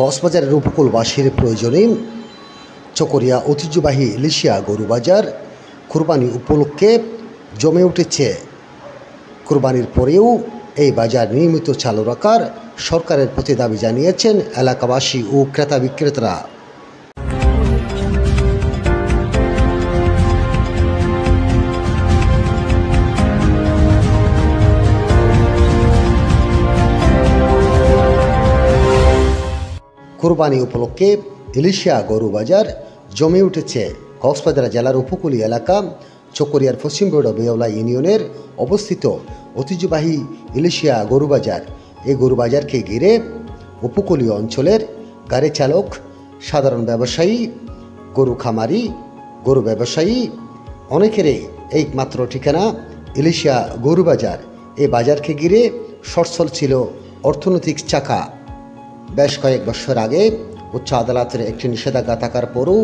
কক্সবাজারের উপকূলবাসীর প্রয়োজনে চকরিয়া ঐতিহ্যবাহী ইলিশিয়া গরুবাজার কুরবানি উপলক্ষে জমে উঠেছে। কুরবানির পরেও এই বাজার নিয়মিত চালু রাখার সরকারের প্রতি দাবি জানিয়েছেন এলাকাবাসী ও ক্রেতা বিক্রেতারা। কুরবানি উপলক্ষে ইলিশিয়া গরু বাজার জমে উঠেছে। কক্সবাজার জেলার উপকূলীয় এলাকা চকরিয়ার পশ্চিম বড় বেওলা ইউনিয়নের অবস্থিত ঐতিহ্যবাহী ইলিশিয়া গরু বাজার। এই গরু বাজারকে ঘিরে উপকূলীয় অঞ্চলের গাড়ি চালক, সাধারণ ব্যবসায়ী, গরু খামারি, গরু ব্যবসায়ী অনেকেরই একমাত্র ঠিকানা ইলিশিয়া গরু বাজার। এই বাজারকে ঘিরে সচ্ছল ছিল অর্থনৈতিক চাকা। বেশ কয়েক বছর আগে উচ্চ আদালতের একটি নিষেধাজ্ঞা থাকার পরও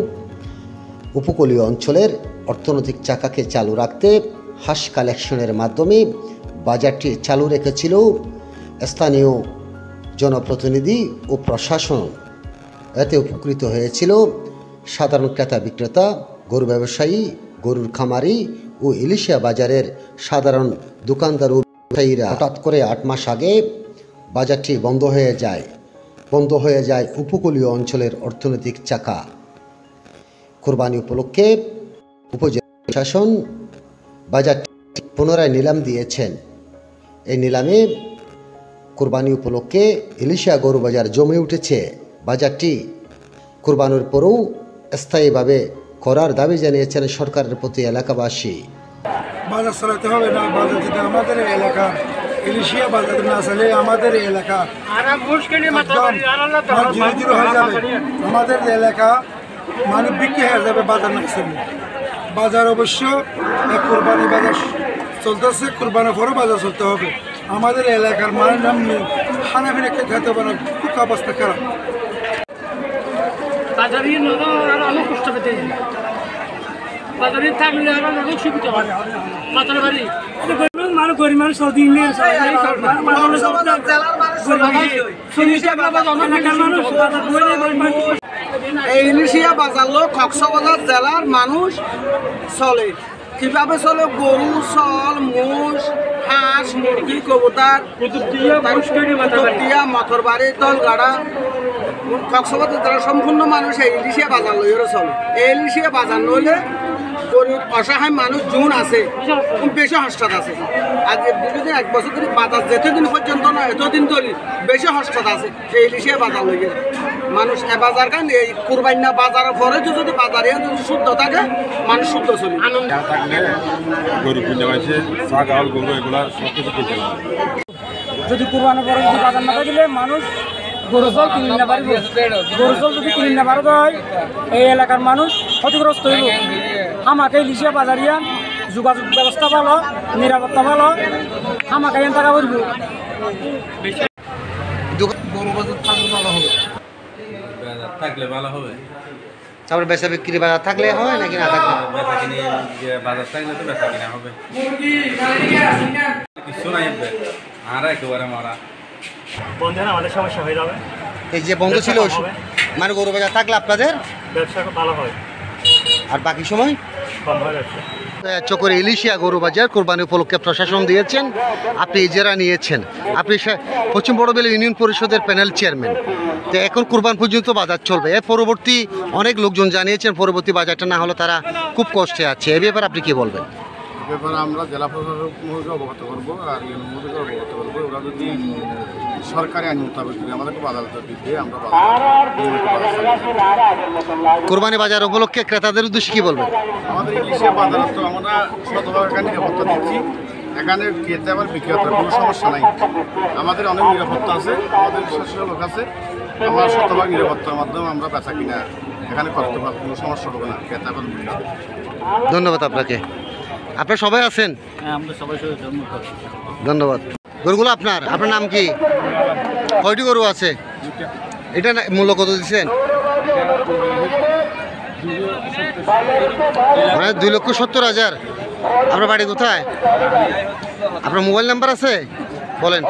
উপকূলীয় অঞ্চলের অর্থনৈতিক চাকাকে চালু রাখতে হাঁস কালেকশনের মাধ্যমে বাজারটি চালু রেখেছিল স্থানীয় জনপ্রতিনিধি ও প্রশাসন। এতে উপকৃত হয়েছিল সাধারণ ক্রেতা বিক্রেতা, গরু ব্যবসায়ী, গরুর খামারি ও ইলিশিয়া বাজারের সাধারণ দোকানদার ও ব্যবসায়ীরা। হঠাৎ করে 8 মাস আগে বাজারটি বন্ধ হয়ে যায় উপকূলীয় অঞ্চলের অর্থনৈতিক চাকা। কুরবানি উপলক্ষে উপজেলা প্রশাসন বাজারটি পুনরায় নিলাম দিয়েছেন। এই নিলামে কুরবানি উপলক্ষে ইলিশিয়া গরু বাজার জমে উঠেছে। বাজারটি কুরবানির পরেও স্থায়ীভাবে করার দাবি জানিয়েছেন সরকারের প্রতি এলাকাবাসী। বাজার চালাতে হবে না, বাজার যেটা আমাদের এলাকা, ইলিশিয়া বাজার না চালে আমাদের এলাকা জিরো হয়ে যাবে। আমাদের এলাকা মানে বিক্রি হয়ে যাবে বাজার না চালে। বাজার অবশ্য কুরবানি বাজার চলতেছে, কুরবানির পরও বাজার চলতে হবে। আমাদের এলাকার মানে নাম নেই, খানা ফিনা খেতে হবে না, খুব অবস্থা খারাপ। বাজারে থাকলে অনেক সুবিধা হয়। বাজারে বাড়ি মানুষ গরিব মানুষ এই ইলিশিয়া বাজার লোক কক্সবাজার জেলার মানুষ চলে কিভাবে চলে? গরু, চল, মোষ, হাঁস, মুরগি, কবুতর, মটর বাড়ি, দলগাড়া। কক্সবাজার জেলার সম্পূর্ণ মানুষ এই ইলিশিয়া বাজার লইয়েরও চলে। এই ইলিশিয়া বাজার নইলে গরিব অসহায় মানুষ জুন আছে, খুব বেশি হস্তাত আছে। আজ দীর্ঘদিন 1 বছর ধরে বাজার যেতদিন পর্যন্ত না এতদিন ধরে বেশি হস্তাত আছে এই ইলিশিয়া বাজার লইয়ে মানুষ। এ বাজার কারণ এই কুরবানি বাজারের পরে যদি বাজারে যদি শুদ্ধ থাকে মানুষ শুদ্ধ চলে। গরু কিনে পাইছে, ছাগল, গরু এগুলা সব কিছু কিনতে পারে। যদি কুরবানির পরে যদি বাজার না থাকলে মানুষ গরু চল কিনে না পারব। গরু চল যদি কিনে না পারব হয় এই এলাকার মানুষ ক্ষতিগ্রস্ত হইব। আমাকে ইলিশিয়া বাজারিয়া যোগাযোগ ব্যবস্থা ভালো, নিরাপত্তা ভালো, আমাকে এখান টাকা করব। গরু বাজার থাকলে ভালো হবে, থাকলে ভালো হবে। তারপরে বেচা বিক্রি বাজার থাকলে হয় নাকি না থাকলে? বেচা কিনে বাজার থাকলে তো বেচা কিনা হবে। কিছু নাই আর একেবারে মারা বন্ধ হলে আমাদের সমস্যা হয়ে যাবে। এই যে বন্ধ ছিল মানে গরু বাজার থাকলে আপনাদের ব্যবসা ভালো হয়, আর বাকি সময় কম হয়ে যাচ্ছে। চকরে ইলিশিয়া গরু বাজার কোরবানি উপলক্ষে প্রশাসন দিয়েছেন, আপনি ইজারা নিয়েছেন, আপনি পশ্চিম বড়বেলা ইউনিয়ন পরিষদের প্যানেল চেয়ারম্যান। তো এখন কুরবান পর্যন্ত বাজার চলবে। এর পরবর্তী অনেক লোকজন জানিয়েছেন পরবর্তী বাজারটা না হলে তারা খুব কষ্টে আছে। এ ব্যাপারে আপনি কি বলবেন? ব্যাপারে আমরা জেলা প্রশাসনকে অবগত করবো আর ইউনিয়নকে অবগত করবো। ওরা যদি সরকারি আইন মোতাবেক যদি আমাদেরকে বাজার দিতে আমরা কোরবানি বাজার উপলক্ষে ক্রেতাদের উদ্দেশ্যে কি বলবেন? আমাদের ইলিশিয়া বাজার তো আমরা শতভাগ নিরাপত্তা দিচ্ছি। এখানে ক্রেতা আবার বিক্রেতার কোনো সমস্যা নাই। আমাদের অনেক নিরাপত্তা আছে, আমাদের বিশেষ লোক আছে। আমরা শতভাগ নিরাপত্তার মাধ্যমে আমরা বেচা কিনা এখানে করতে পারবো, কোনো সমস্যা হবে না ক্রেতা আবার বিক্রেতা। ধন্যবাদ আপনাকে। আপনারা সবাই আছেন? হ্যাঁ, আমরা সবাই ধন্যবাদ। গরুগুলো আপনার নাম কি? কয়টি গরু আছে? এটা মূল্য কত দিচ্ছেন? মানে 2,70,000। আপনার বাড়ি কোথায়? আপনার মোবাইল নাম্বার আছে? বলেন।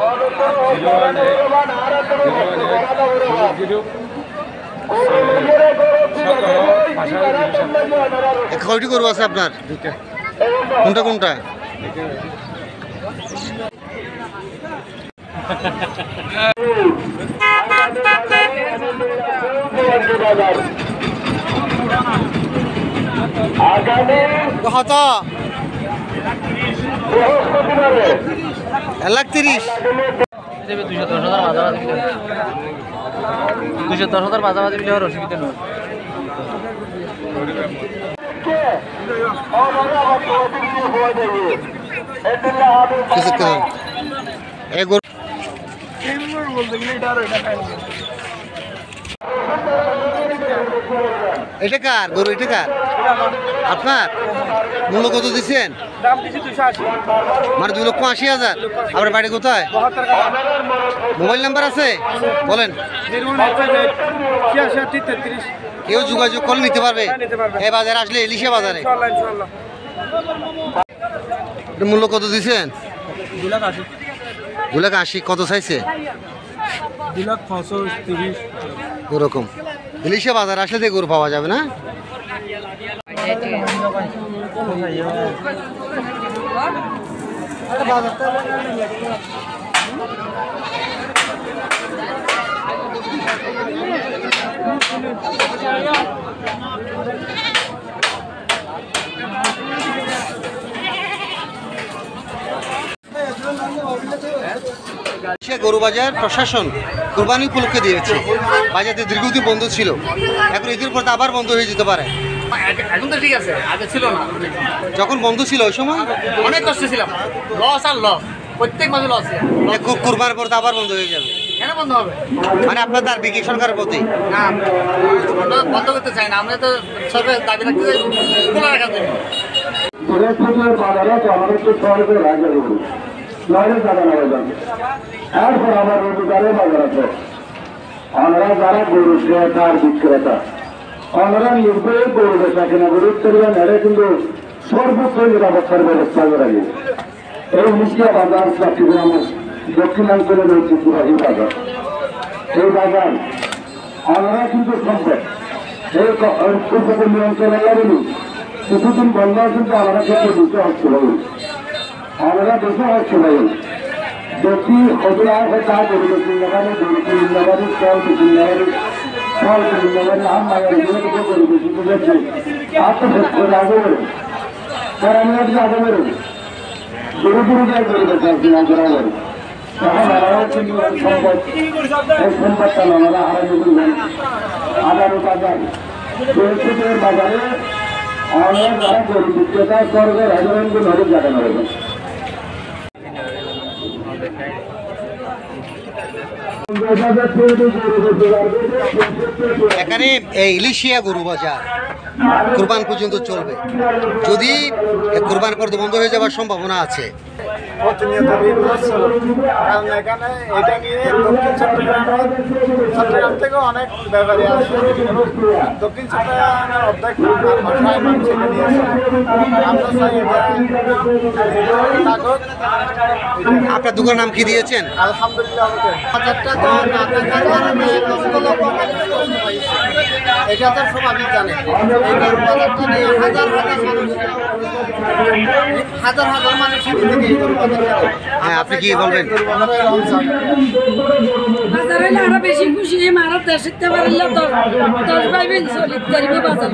কয়টি গরু আছে আপনার? কোনটা কোনটা? কত? 1,30,000। 210,000 বাজাবাজি বিলে হওয়ার অসুবিধা নয়। এটা কার গরু? এটা কার? আপনার? মূল্য কত দিচ্ছেন? দাম দিচ্ছি 280। মানে 2,80,000। আপনার বাড়ি কোথায়? মোবাইল নাম্বার আছে? বলেন। কেউ যোগাযোগ করলে নিতে পারবে? এই বাজারে আসলে ইলিশা বাজারে মূল্য কত দিচ্ছেন? 2,80,000। কত চাইছে? 2,35,000। ওরকম ইলিশা বাজার আসলে গরু পাওয়া যাবে না? গরু বাজার প্রশাসন কুরবানি উপলক্ষে দিয়েছে। বাজারটি দীর্ঘদিন বন্ধ ছিল, এখন ঈদের পর আবার বন্ধ হয়ে যেতে পারে। এখন তো ঠিক আছে, আগে ছিল না। যখন বন্ধ ছিল ওই সময় অনেক কষ্ট ছিলাম, লস আর লস, প্রত্যেক মাসে লস। কুরবানির পর আবার বন্ধ হয়ে যাবে। কেন বন্ধ হবে? মানে আপনার দাবি কি সরকারের প্রতি? না, আমরা বন্ধ করতে চাই না, আমরা তো সরকারের দাবি রাখতে চাই খোলা রাখার জন্য। যারা গরু ক্রেতা আর বিক্রেতা ওনারা নির্ভয়ে গরু বেচা কিনা গরু করবেন, এটা কিন্তু সর্বোচ্চ নিরাপত্তার ব্যবস্থা করা গেছে। এই মুখিয়া বাজার চট্টগ্রামের দক্ষিণাঞ্চলের ঐতিহ্যবাহী বাজার। এই বাজার ওনারা কিন্তু সম্পদ এই উপকূলীয় অঞ্চল বলি কিছুদিন বন্ধ কিন্তু আমরা কিন্তু দুটো হচ্ছে ভাই, আমরা দুটো হচ্ছে ভাই। যদি হজুরা তা গরু কিনবারি গরু কিনবারি ফল কিনবারি ফল কিনবারি আম বাজারে গরু কিনতে আত্মসত্তর আগে বেরো তারা আগে বেরো গরু গরু যায় গরু বেচা কিনা করা যাবে। তখন আমরাও কিন্তু সম্পদ এই সম্পদটা আমরা হারানো করবেন। আদালত বাজার বৃহস্পতিবার বাজারে অনেক যারা গরু বিক্রেতা সরকার হাজারকে নজর দেখানো হবে। এখানে এই ইলিশিয়া গরু বাজার কুরবান পর্যন্ত চলবে। যদি কুরবান পর্যন্ত বন্ধ হয়ে যাওয়ার সম্ভাবনা আছে। প্রতিনিয়ত বিপ্লব ছিল, কারণ এখানে এটা নিয়ে দক্ষিণ চট্টগ্রাম থেকে অনেক ব্যাপারী আসে। দক্ষিণ চট্টগ্রামের অর্ধেক ভাষায় মানুষ এটা নিয়েছে। আমরা চাই এটা কাগজ। আপনার দোকানের নাম কি দিয়েছেন? আলহামদুলিল্লাহ বাজারটা তো না থাকার কারণে লক্ষ লক্ষ মানুষ কষ্ট পাইছে। এটা তো সবাই জানে। এই বাজারটা নিয়ে হাজার হাজার মানুষ হ্যাঁ, আপনি কি বলবেন? বাজারে আরো বেশি খুশি, মারা দেশে পারলে 10 ভাই চলিত বাজার।